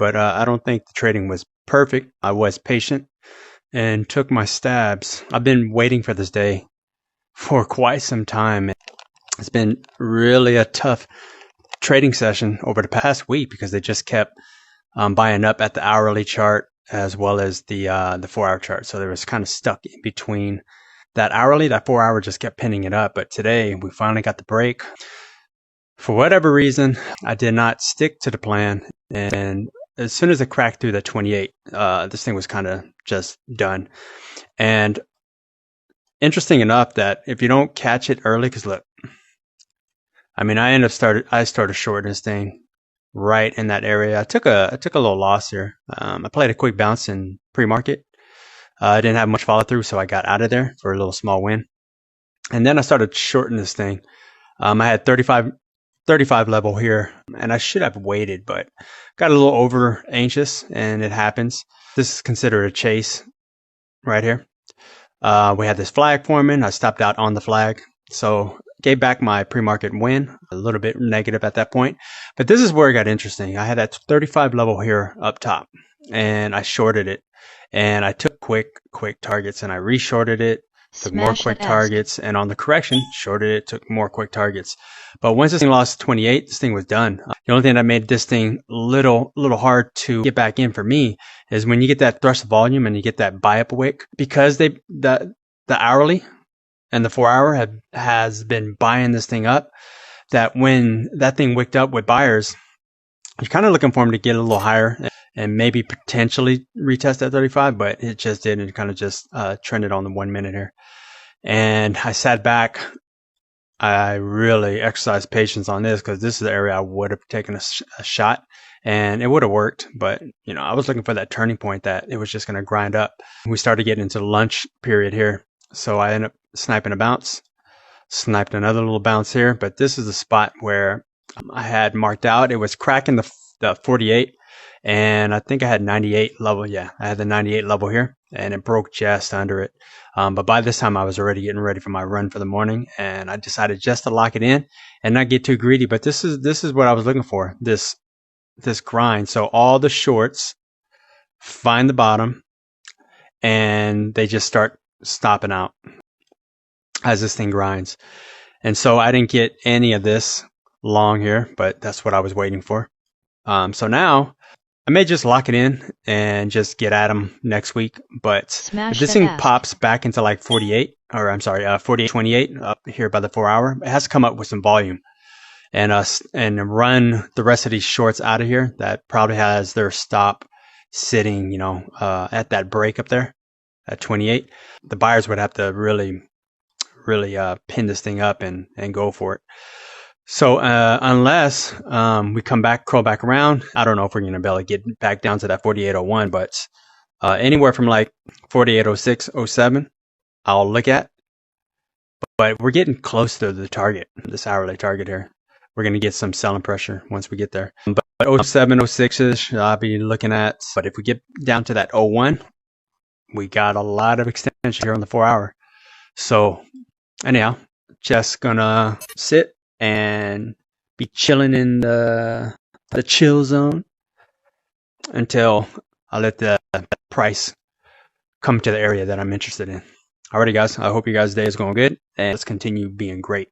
but I don't think the trading was perfect. I was patient and took my stabs. I've been waiting for this day for quite some time. It's been really a tough trading session over the past week because they just kept buying up at the hourly chart as well as the 4-hour chart. So they was kind of stuck in between that hourly. That 4-hour just kept pinning it up. But today we finally got the break. For whatever reason, I did not stick to the plan. And as soon as it cracked through the 28, this thing was kind of just done. And interesting enough that if you don't catch it early, because look, I mean, I started shorting this thing right in that area. I took a little loss here. I played a quick bounce in pre-market. I didn't have much follow through, so I got out of there for a little small win. And then I started shorting this thing. I had 35 level here, and I should have waited, but got a little over anxious, and it happens. This is considered a chase right here. We had this flag forming. I stopped out on the flag, so gave back my pre-market win. A little bit negative at that point, but this is where it got interesting. I had that 35 level here up top, and I shorted it, and I took quick targets, and I re-shorted it. Took more quick targets, and on the correction, shorted it, took more quick targets. But once this thing lost 28, this thing was done. The only thing that made this thing little hard to get back in for me is when you get that thrust volume and you get that buy up wick, because the hourly and the 4-hour has been buying this thing up, that when that thing wicked up with buyers, you're kind of looking for them to get a little higher and maybe potentially retest that 35, but it just didn't. It kind of just trended on the 1 minute here. And I sat back. I really exercised patience on this because this is the area I would have taken a shot and it would have worked. But, you know, I was looking for that turning point that it was just going to grind up. We started getting into the lunch period here. So I ended up sniping a bounce, sniped another little bounce here. But this is the spot where I had marked out. It was cracking the 48. And I think I had 98 level. Yeah, I had the 98 level here, and it broke just under it. But by this time, I was already getting ready for my run for the morning, and I decided just to lock it in and not get too greedy. But this is what I was looking for, this grind. So all the shorts find the bottom, and they just start stopping out as this thing grinds. And so I didn't get any of this long here, but that's what I was waiting for. So now I may just lock it in and just get at them next week. But if this thing pops back into like 48, or I'm sorry, 48.28 up here by the 4-hour, it has to come up with some volume and run the rest of these shorts out of here. That probably has their stop sitting, you know, at that break up there at 28. The buyers would have to really pin this thing up and go for it. So unless we come back, crawl back around, I don't know if we're going to be able to get back down to that 48.01, but anywhere from like 48.06, 07, I'll look at. But we're getting close to the target, this hourly target here. We're going to get some selling pressure once we get there. But 07, 06-ish, I'll be looking at. But if we get down to that 01, we got a lot of extension here on the 4-hour. So anyhow, just going to sit and be chilling in the chill zone until I let the price come to the area that I'm interested in. Alrighty, guys. I hope you guys' day is going good, and let's continue being great.